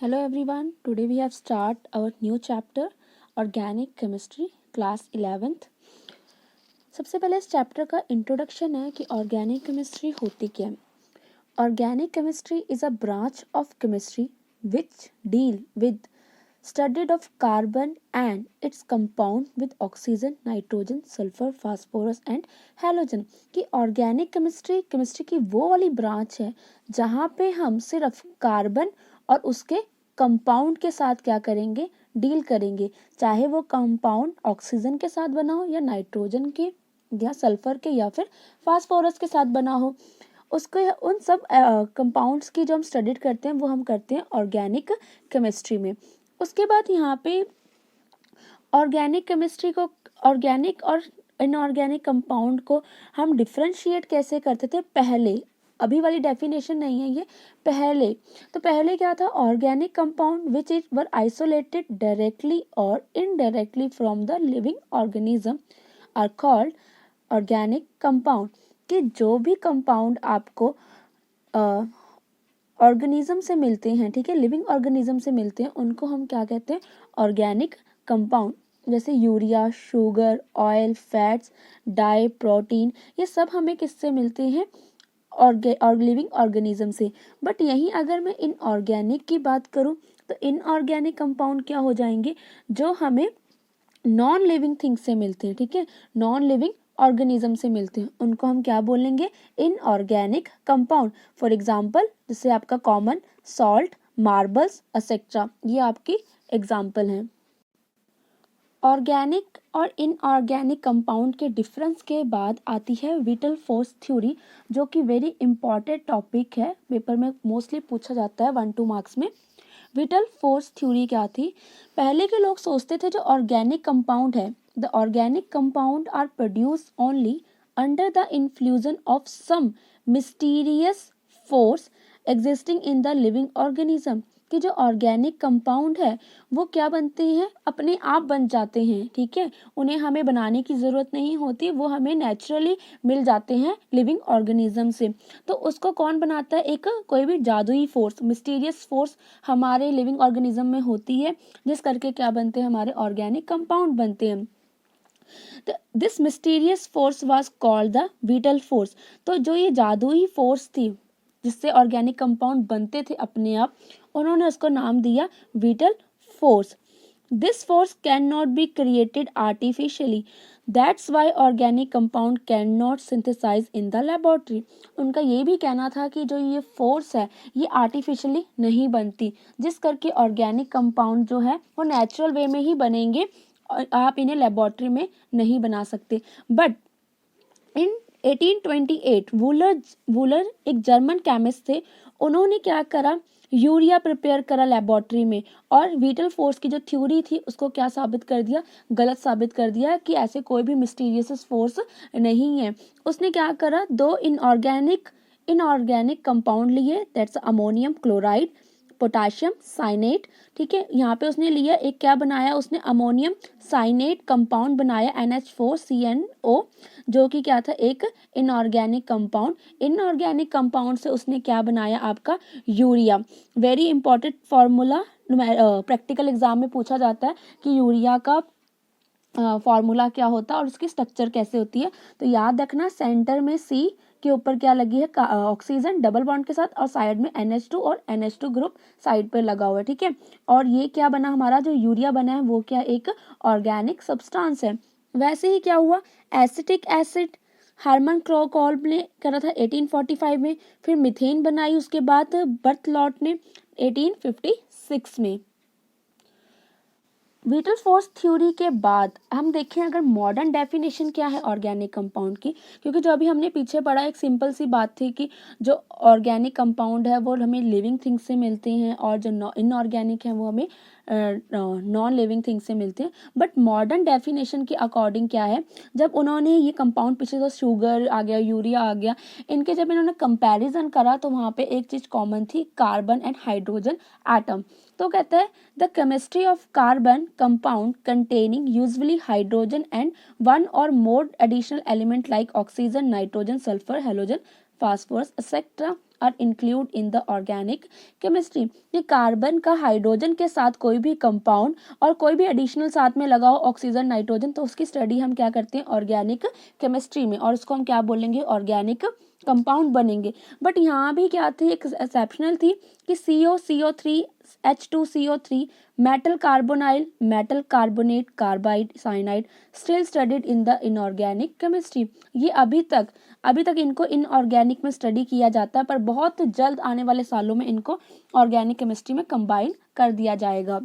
Hello everyone, today we have start our new chapter Organic Chemistry class 11th। सबसे पहले इस chapter का introduction है कि ऑर्गेनिक केमिस्ट्री होती क्या है। Organic chemistry is a branch of chemistry which deal with studied of carbon and its compound with oxygen, nitrogen, sulfur, phosphorus and halogen। कि ऑर्गेनिक केमिस्ट्री की वो वाली ब्रांच है जहाँ पे हम सिर्फ कार्बन और उसके कंपाउंड के साथ क्या करेंगे, डील करेंगे, चाहे वो कंपाउंड ऑक्सीजन के साथ बना हो या नाइट्रोजन के या सल्फर के या फिर फास्फोरस के साथ बना हो। उसको उन सब कंपाउंड्स की जो हम स्टडीड करते हैं वो हम करते हैं ऑर्गेनिक केमिस्ट्री में। उसके बाद यहाँ पे ऑर्गेनिक केमिस्ट्री को, ऑर्गेनिक और इनऑर्गेनिक कंपाउंड को हम डिफ्रेंशिएट कैसे करते थे पहले, अभी वाली डेफिनेशन नहीं है ये, पहले तो पहले क्या था, organic compound which is were isolated directly और indirectly from the living organism are called organic compound. कि जो भी कंपाउंड आपको ऑर्गेनिज्म से मिलते हैं, ठीक है, लिविंग ऑर्गेनिज्म से मिलते हैं, उनको हम क्या कहते हैं, ऑर्गेनिक कंपाउंड। जैसे urea, sugar, oil, fats, dye, protein, ये सब हमें किससे मिलते हैं, और लिविंग ऑर्गेनिज्म से। बट यहीं अगर मैं इनऑर्गेनिक की बात करूं तो इनऑर्गेनिक कंपाउंड क्या हो जाएंगे, जो हमें नॉन लिविंग थिंग्स से मिलते हैं, ठीक है, नॉन लिविंग ऑर्गेनिज्म से मिलते हैं, उनको हम क्या बोलेंगे, इनऑर्गेनिक कंपाउंड। फॉर एग्जांपल जैसे आपका कॉमन सॉल्ट, मार्बल्स एक्सेट्रा, ये आपकी एग्जांपल हैं। ऑर्गेनिक और इनऑर्गेनिक कंपाउंड के डिफरेंस के बाद आती है विटल फोर्स थ्योरी, जो कि वेरी इंपॉर्टेंट टॉपिक है, पेपर में मोस्टली पूछा जाता है 1-2 मार्क्स में। विटल फोर्स थ्योरी क्या थी, पहले के लोग सोचते थे जो ऑर्गेनिक कंपाउंड है, the organic compound are produce only under the influence of some mysterious force existing in the living organism. कि जो ऑर्गेनिक कंपाउंड है वो क्या बनते हैं, अपने आप बन जाते हैं, ठीक है, उन्हें हमें बनाने की ज़रूरत नहीं होती, वो हमें नेचुरली मिल जाते हैं लिविंग ऑर्गेनिज्म से। तो उसको कौन बनाता है, एक कोई भी जादुई फोर्स, मिस्टीरियस फोर्स हमारे लिविंग ऑर्गेनिज्म में होती है, जिस करके क्या बनते हैं, हमारे ऑर्गेनिक कंपाउंड बनते हैं। This mysterious force was called the whittle force. तो जो ये जादुई फोर्स थी जिससे ऑर्गेनिक कंपाउंड बनते थे अपने आप, उन्होंने उसको नाम दिया vital force. This force can not be created artificially, that's why organic compound can not synthesize in the laboratory. उनका ये भी कहना था कि जो ये फोर्स है ये आर्टिफिशियली नहीं बनती, जिस करके ऑर्गेनिक कंपाउंड जो है वो नेचुरल वे में ही बनेंगे और आप इन्हें लेबोरेटरी में नहीं बना सकते। बट इन 1828 वूलर एक जर्मन केमिस्ट थे, उन्होंने क्या करा, यूरिया प्रिपेयर करा लेबोरेटरी में, और विटल फोर्स की जो थ्योरी थी उसको क्या साबित कर दिया, गलत साबित कर दिया कि ऐसे कोई भी मिस्टीरियस फोर्स नहीं है। उसने क्या करा, दो इनऑर्गेनिक कंपाउंड लिए, that's ammonium chloride, potassium cyanate, ठीक है, यहाँ पे उसने लिया एक, क्या बनाया उसने, अमोनियम साइनेट कंपाउंड बनाया NH4CnO, जो कि क्या था, एक इनऑर्गेनिक कंपाउंड। इनऑर्गेनिक कंपाउंड से उसने क्या बनाया, आपका urea. Very important formula, practical exam में पूछा जाता है कि यूरिया का फॉर्मूला क्या होता है और उसकी स्ट्रक्चर कैसे होती है। तो याद रखना, सेंटर में C के ऊपर क्या लगी है, ऑक्सीजन डबल बॉन्ड के साथ, और साइड में NH2 और NH2 ग्रुप साइड पर लगा हुआ है, ठीक है। और ये क्या बना, हमारा जो यूरिया बना है वो क्या, एक ऑर्गेनिक सब्सटेंस है। वैसे ही क्या हुआ, एसिटिक एसिड हार्मन क्रोकॉल्ब ने करा था 1845 में, फिर मीथेन बनाई उसके बाद बर्थलॉट ने 1856 में। विटल फोर्स थ्योरी के बाद हम देखें अगर मॉडर्न डेफिनेशन क्या है ऑर्गेनिक कंपाउंड की, क्योंकि जो अभी हमने पीछे पढ़ा एक सिंपल सी बात थी कि जो ऑर्गेनिक कंपाउंड है वो हमें लिविंग थिंग्स से मिलते हैं और जो इनऑर्गेनिक है वो हमें नॉन लिविंग थिंग्स से मिलते हैं। बट मॉडर्न डेफिनेशन के अकॉर्डिंग क्या है, जब उन्होंने ये कंपाउंड, पीछे तो शुगर आ गया, यूरिया आ गया, इनके जब इन्होंने कंपैरिजन करा तो वहाँ पे एक चीज़ कॉमन थी, कार्बन एंड हाइड्रोजन एटम। तो कहता है the chemistry of carbon compound containing usually hydrogen and one or more additional element like oxygen, nitrogen, sulphur, halogen, phosphorus etcetera are include in the organic chemistry. ये carbon का hydrogen के साथ कोई भी compound और कोई भी एडिशनल साथ में लगा हो ऑक्सीजन नाइट्रोजन, तो उसकी स्टडी हम क्या करते हैं ऑर्गेनिक केमिस्ट्री में, और उसको हम क्या बोलेंगे ऑर्गेनिक कंपाउंड बनेंगे। बट यहाँ भी क्या थी, एक एक्सेप्शनल थी कि CO3 H2CO3 metal carbonyl metal carbonate carbide cyanide still studied in the inorganic chemistry. ये अभी तक इनको इनऑर्गेनिक में स्टडी किया जाता है, पर बहुत जल्द आने वाले सालों में इनको ऑर्गेनिक केमिस्ट्री में कंबाइन कर दिया जाएगा।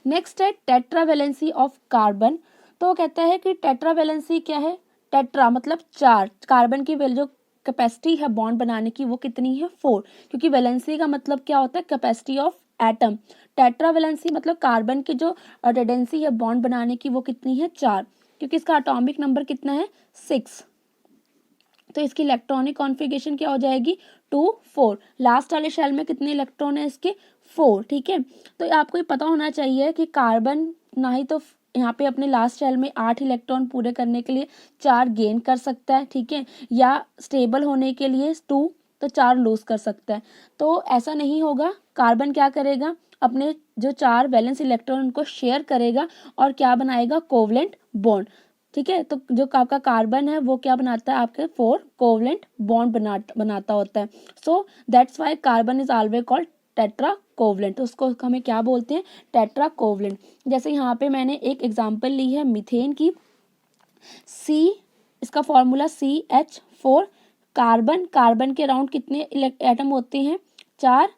नेक्स्ट है टेट्रावेलेंसी ऑफ कार्बन। तो कहता है कि टेट्रावेलेंसी क्या है, टेट्रा मतलब चार, कार्बन की जो कैपेसिटी है बॉन्ड बनाने की वो कितनी है 4, क्योंकि वैलेंसी का मतलब क्या होता है कैपेसिटी ऑफ एटम। टेट्रावेलेंसी मतलब कार्बन की जो टेंडेंसी है बॉन्ड बनाने की वो कितनी है 4, क्योंकि इसका एटॉमिक नंबर कितना है 6। तो इसकी इलेक्ट्रॉनिक कॉन्फ़िगरेशन क्या हो जाएगी 2 4। लास्ट वाले शेल में कितने इलेक्ट्रॉन है इसके 4, ठीक है। तो आपको ये पता होना चाहिए कि कार्बन ना ही तो यहाँ पे अपने लास्ट शेल में 8 इलेक्ट्रॉन पूरे करने के लिए 4 गेन कर सकता है, ठीक है, या स्टेबल होने के लिए 2 तो 4 लूज कर सकता है। तो ऐसा नहीं होगा, कार्बन क्या करेगा अपने जो 4 वैलेंस इलेक्ट्रॉन को शेयर करेगा और क्या बनाएगा कोवलेंट बॉन्ड, ठीक है। तो जो आपका कार्बन है वो क्या बनाता है आपके 4 कोवलेंट बॉन्ड बनाता होता है। So that's why carbon is always called tetra covalent. तो उसको हमें क्या बोलते हैं टेट्रा कोवलेंट। जैसे यहाँ पे मैंने एक एग्जांपल ली है मीथेन की, सी इसका फॉर्मूला CH4। कार्बन के अराउंड कितने एटम होते हैं 4,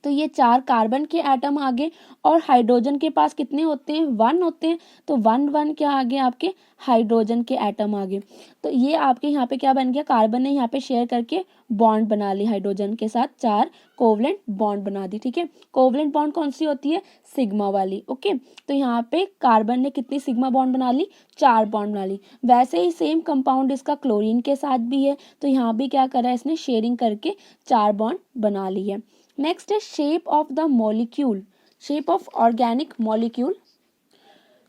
तो ये 4 कार्बन के एटम आगे, और हाइड्रोजन के पास कितने होते हैं 1 होते हैं, तो 1 क्या आगे आपके हाइड्रोजन के एटम आगे। तो ये आपके यहाँ पे क्या बन गया, कार्बन ने यहाँ पे शेयर करके बॉन्ड बना ली हाइड्रोजन के साथ, 4 कोवलेंट बॉन्ड बना दी, ठीक है। कोवलेंट बॉन्ड कौन सी होती है सिग्मा वाली, ओके। तो यहाँ पे कार्बन ने कितनी सिग्मा बॉन्ड बना ली 4 बॉन्ड बना ली। वैसे ही सेम कंपाउंड इसका क्लोरीन के साथ भी है, तो यहाँ भी क्या करा है इसने शेयरिंग करके 4 बॉन्ड बना ली है। नेक्स्ट है shape of the molecule, shape of organic molecule.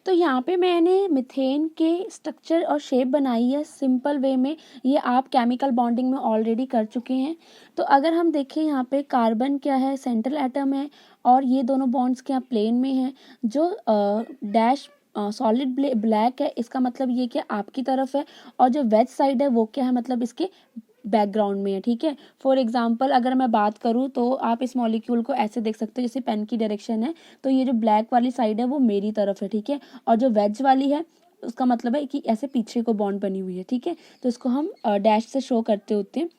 तो यहाँ पे मैंने मिथेन के स्ट्रक्चर और शेप बनाई है सिंपल वे में, ये आप केमिकल बॉन्डिंग में ऑलरेडी कर चुके हैं। तो अगर हम देखें यहाँ पे कार्बन क्या है सेंट्रल एटम है, और ये दोनों बॉन्ड्स क्या प्लेन में हैं। जो डैश सॉलिड ब्लैक है इसका मतलब ये क्या आपकी तरफ है, और जो वेज साइड है वो क्या है मतलब इसके बैकग्राउंड में है, ठीक है। फॉर एग्जांपल अगर मैं बात करूँ तो आप इस मॉलिक्यूल को ऐसे देख सकते हो जैसे पेन की डायरेक्शन है, तो ये जो ब्लैक वाली साइड है वो मेरी तरफ है, ठीक है, और जो वेज वाली है उसका मतलब है कि ऐसे पीछे को बॉन्ड बनी हुई है, ठीक है। तो इसको हम डैश से शो करते होते हैं।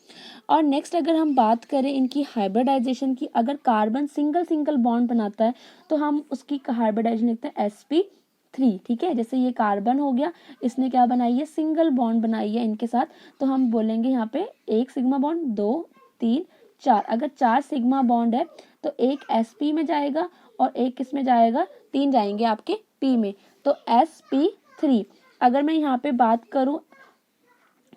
और नेक्स्ट अगर हम बात करें इनकी हाइब्रिडाइजेशन की, अगर कार्बन सिंगल बॉन्ड बनाता है तो हम उसकी हाइब्रिडाइजेशन लिखते हैं sp3, ठीक है। जैसे ये कार्बन हो गया, इसने क्या बनाई है सिंगल बॉन्ड बनाई है इनके साथ, तो हम बोलेंगे यहाँ पे 1 सिग्मा बॉन्ड 2 3 4। अगर 4 सिग्मा बॉन्ड है तो एक sp में जाएगा और एक किस में जाएगा 3 जाएंगे आपके p में, तो sp3। अगर मैं यहाँ पे बात करूँ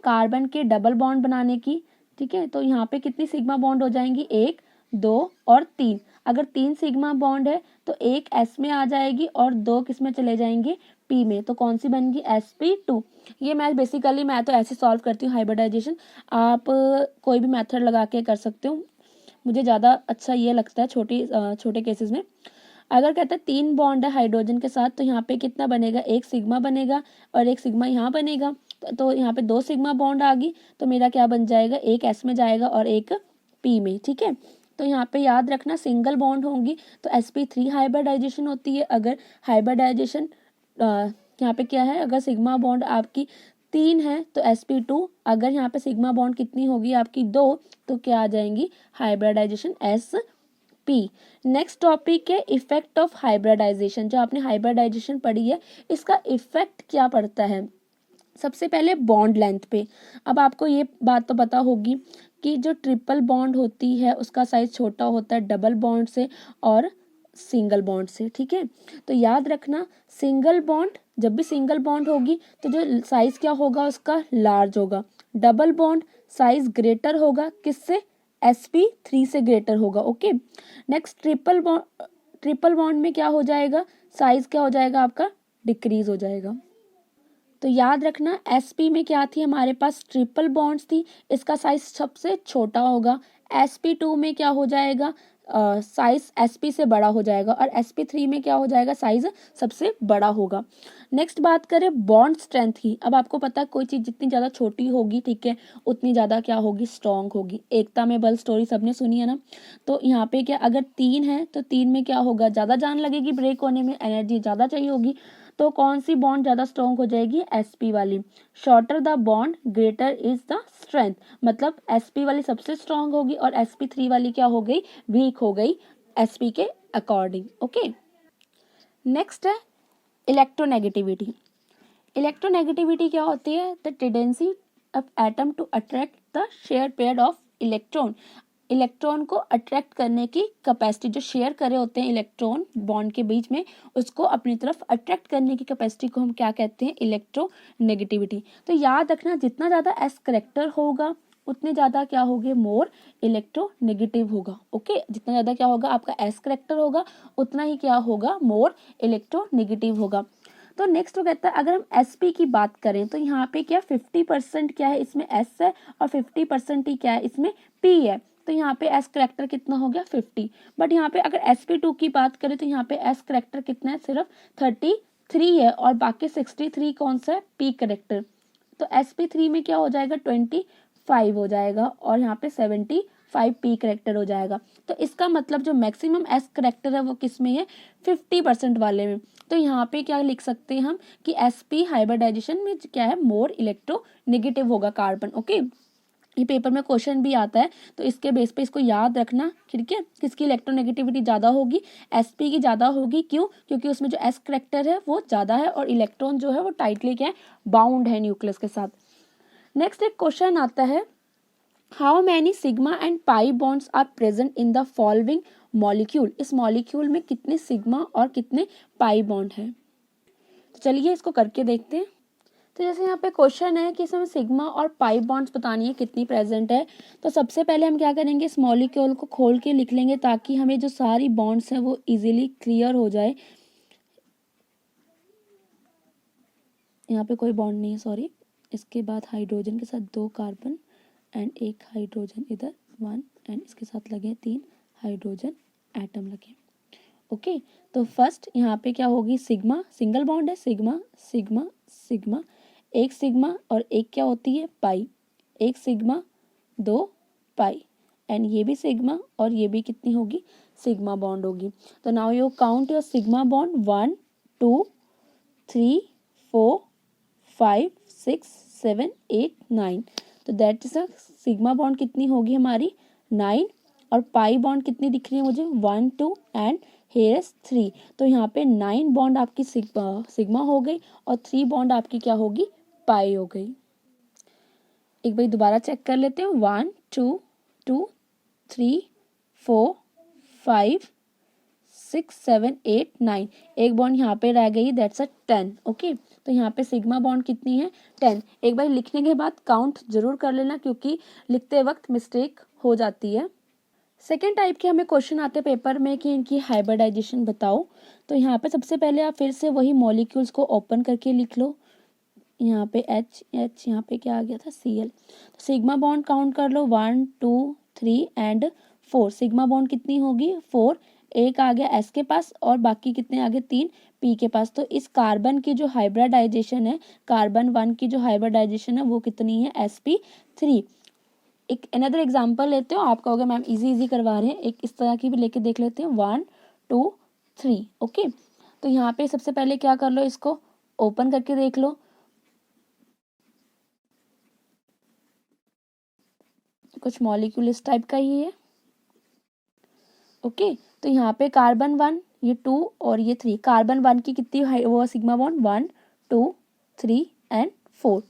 कार्बन के डबल बॉन्ड बनाने की, ठीक है, तो यहाँ पे कितनी सिग्मा बॉन्ड हो जाएंगी 1 2 और 3। अगर 3 सिग्मा बॉन्ड है तो एक s में आ जाएगी और 2 किस में चले जाएंगे p में, तो कौन सी बनेगी sp2। ये मैं बेसिकली मैं तो ऐसे सॉल्व करती हूँ हाइब्रिडाइजेशन, आप कोई भी मेथड लगा के कर सकते हो, मुझे ज़्यादा अच्छा ये लगता है छोटे केसेस में। अगर कहता है 3 बॉन्ड है हाइड्रोजन के साथ, तो यहाँ पे कितना बनेगा 1 सिग्मा बनेगा और 1 सिग्मा यहाँ बनेगा, तो यहाँ पे 2 सिग्मा बॉन्ड आ गई, तो मेरा क्या बन जाएगा एक s में जाएगा और एक p में, ठीक है। तो यहाँ पे याद रखना सिंगल बॉन्ड होंगी तो sp3 हाइब्रिडाइजेशन होती है। अगर हाइब्रिडाइजेशन यहाँ पे क्या है, अगर सिग्मा बॉन्ड आपकी 3 है तो sp2, अगर यहाँ पे सिग्मा बॉन्ड कितनी होगी आपकी 2, तो क्या आ जाएंगी हाइब्रिडाइजेशन sp। नेक्स्ट टॉपिक है इफेक्ट ऑफ हाइब्रिडाइजेशन। जो आपने हाइब्रिडाइजेशन पढ़ी है इसका इफेक्ट क्या पड़ता है, सबसे पहले बॉन्ड लेंथ पे। अब आपको ये बात तो पता होगी कि जो ट्रिपल बॉन्ड होती है उसका साइज छोटा होता है डबल बॉन्ड से और सिंगल बॉन्ड से, ठीक है। तो याद रखना सिंगल बॉन्ड, जब भी सिंगल बॉन्ड होगी तो जो साइज क्या होगा उसका लार्ज होगा, डबल बॉन्ड साइज ग्रेटर होगा, किससे sp3 से ग्रेटर होगा, ओके। नेक्स्ट ट्रिपल बॉन्ड में क्या हो जाएगा साइज क्या हो जाएगा आपका डिक्रीज हो जाएगा। तो याद रखना sp में क्या थी, हमारे पास ट्रिपल बॉन्ड्स थी, इसका साइज सबसे छोटा होगा। sp2 में क्या हो जाएगा, साइज sp से बड़ा हो जाएगा, और sp3 में क्या हो जाएगा, साइज सबसे बड़ा होगा। नेक्स्ट बात करें बॉन्ड स्ट्रेंथ की। अब आपको पता है कोई चीज़ जितनी ज़्यादा छोटी होगी, ठीक है, उतनी ज़्यादा क्या होगी, स्ट्रॉन्ग होगी। एकता में बल स्टोरी सबने सुनी है ना। तो यहाँ पे क्या, अगर 3 है तो 3 में क्या होगा, ज़्यादा जान लगेगी ब्रेक होने में, एनर्जी ज़्यादा चाहिए होगी। तो कौन सी बॉन्ड ज़्यादा स्ट्रॉन्ग हो जाएगी, sp वाली। Shorter the bond greater is the strength, मतलब sp वाली सबसे स्ट्रॉन्ग होगी और sp3 वाली क्या हो गई, वीक हो गई sp के अकॉर्डिंग। ओके, नेक्स्ट है इलेक्ट्रोनेगेटिविटी। इलेक्ट्रोनेगेटिविटी क्या होती है, the tendency of atom to attract the share pair of electron. Electron को अट्रैक्ट करने की कैपेसिटी, जो शेयर करे होते हैं इलेक्ट्रॉन बॉन्ड के बीच में, उसको अपनी तरफ अट्रैक्ट करने की कैपेसिटी को हम क्या कहते हैं, इलेक्ट्रोनेगेटिविटी। तो याद रखना जितना ज़्यादा एस करेक्टर होगा उतने ज़्यादा क्या होगे, मोर इलेक्ट्रोनेगेटिव होगा। ओके, जितना ज़्यादा क्या होगा आपका एस करेक्टर होगा उतना ही क्या होगा, मोर इलेक्ट्रोनेगेटिव होगा। तो नेक्स्ट वो कहता है अगर हम sp की बात करें तो यहाँ पे क्या 50% क्या है, इसमें s है, और 50% ही क्या है, इसमें p है। तो यहाँ पे s करेक्टर कितना हो गया, 50। बट यहाँ पे अगर sp2 की बात करें तो यहाँ पे s करेक्टर कितना है, सिर्फ 33 है, और बाकी 63 कौन सा है, p करेक्टर। तो sp3 में क्या हो जाएगा, 25 हो जाएगा, और यहाँ पे 75 p करेक्टर हो जाएगा। तो इसका मतलब जो मैक्सिमम s करेक्टर है वो किस में है, 50% वाले में। तो यहाँ पे क्या लिख सकते हैं हम कि sp हाइब्रिडाइजेशन में क्या है, मोर इलेक्ट्रोनेगेटिव होगा कार्बन। ओके, ये पेपर में क्वेश्चन भी आता है, तो इसके बेस पे इसको याद रखना, ठीक है। किसकी इलेक्ट्रोनेगेटिविटी ज़्यादा होगी, sp की ज़्यादा होगी। क्यों, क्योंकि उसमें जो s करेक्टर है वो ज़्यादा है, और इलेक्ट्रॉन जो है वो टाइटली क्या है, बाउंड है न्यूक्लियस के साथ। नेक्स्ट एक क्वेश्चन आता है, how many sigma and pi bonds are present in the following molecule. इस मॉलिक्यूल में कितने सिग्मा और कितने पाई बॉन्ड हैं। तो चलिए इसको करके देखते हैं। तो जैसे यहाँ पे क्वेश्चन है कि इसमें सिग्मा और पाई बॉन्ड्स बतानी है कितनी प्रेजेंट है। तो सबसे पहले हम क्या करेंगे, इस मॉलिक्यूल को खोल के लिख लेंगे ताकि हमें जो सारी बॉन्ड्स हैं वो इजीली क्लियर हो जाए। यहाँ पे कोई बॉन्ड नहीं है, सॉरी। इसके बाद हाइड्रोजन के साथ 2 कार्बन एंड एक हाइड्रोजन इधर 1, एंड इसके साथ लगे 3 हाइड्रोजन एटम लगे। ओके, तो फर्स्ट यहाँ पे क्या होगी, सिग्मा, सिंगल बॉन्ड है, सिग्मा सिग्मा सिग्मा, एक सिग्मा और एक क्या होती है, पाई। एक सिग्मा 2 पाई, एंड ये भी सिग्मा और ये भी कितनी होगी, सिग्मा बॉन्ड होगी। तो now you count your sigma bond, 1 2 3 4 5 6 7 8 9। तो that is a sigma bond कितनी होगी हमारी, 9, और पाई बॉन्ड कितनी दिख रही है मुझे, 1 2 एंड हेयर इज 3। तो यहाँ पे 9 बॉन्ड आपकी सिग्मा हो गई, और 3 बॉन्ड आपकी क्या होगी, पाई हो गई। एक बार दोबारा चेक कर लेते हैं, 1 2 2 3 4 5 6 7 8 9, एक बॉन्ड यहाँ पे रह गई, दैट्स अ 10। ओके, तो यहाँ पे सिग्मा बॉन्ड कितनी है, 10। एक बार लिखने के बाद काउंट जरूर कर लेना, क्योंकि लिखते वक्त मिस्टेक हो जाती है। सेकेंड टाइप के हमें क्वेश्चन आते हैं पेपर में कि इनकी हाइब्रिडाइजेशन बताओ। तो यहाँ पे सबसे पहले आप फिर से वही मॉलिक्यूल्स को ओपन करके लिख लो। यहाँ पे H यहाँ पे क्या आ गया था, Cl। तो सिग्मा बॉन्ड काउंट कर लो, 1 2 3 एंड 4। सिग्मा बॉन्ड कितनी होगी, 4। एक आ गया S के पास, और बाकी कितने आ गए, 3 P के पास। तो इस कार्बन की जो हाइब्रिडाइजेशन है, कार्बन 1 की जो हाइब्रिडाइजेशन है वो कितनी है, sp3। एक अनदर एग्जांपल लेते हो, आप कहोगे मैम इजी करवा रहे हैं, एक इस तरह की भी लेके देख लेते हैं, 1 2 3। ओके, तो यहाँ पे सबसे पहले क्या कर लो, इसको ओपन करके देख लो। कुछ मॉलिक्यूल इस टाइप का ही है। ओके, तो यहाँ पे कार्बन 1, ये 2 और ये 3। कार्बन 1 की कितनी वो सिग्मा बॉन्ड, 1 2 3 एंड 4।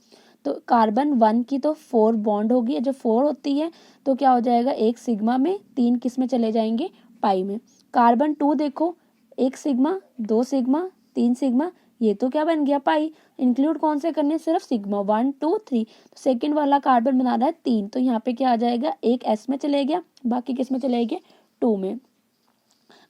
तो कार्बन 1 की तो 4 बॉन्ड होगी, जब 4 होती है तो क्या हो जाएगा, एक सिग्मा में, 3 किस में चले जाएंगे, पाई में। कार्बन 2 देखो, एक सिग्मा 2 सिग्मा 3 सिग्मा, ये तो क्या बन गया, पाई। इंक्लूड कौन से करने, सिर्फ सिग्मा 1 2 3। तो सेकेंड वाला कार्बन बना रहा है 3, तो यहाँ पे क्या आ जाएगा, एक एस में चले गया, बाकी किस में चले गए, 2 में।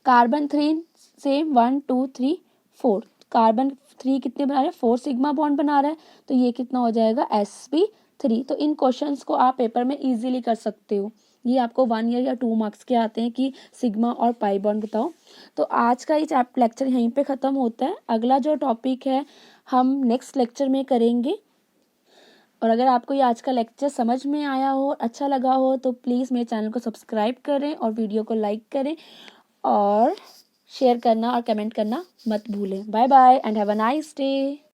Carbon 3 same 1 2 3 4। कार्बन 3 कितने बना रहे हैं, 4 सिग्मा बॉन्ड बना रहा है, तो ये कितना हो जाएगा sp3। तो इन क्वेश्चंस को आप पेपर में इजीली कर सकते हो। ये आपको 1 ईयर या 2 मार्क्स के आते हैं कि सिग्मा और पाई बॉन्ड बताओ। तो आज का ये लेक्चर यहीं पे ख़त्म होता है। अगला जो टॉपिक है हम नेक्स्ट लेक्चर में करेंगे। और अगर आपको ये आज का लेक्चर समझ में आया हो, अच्छा लगा हो, तो प्लीज़ मेरे चैनल को सब्सक्राइब करें और वीडियो को लाइक करें और शेयर करना और कमेंट करना मत भूलें। Bye bye and have a nice day.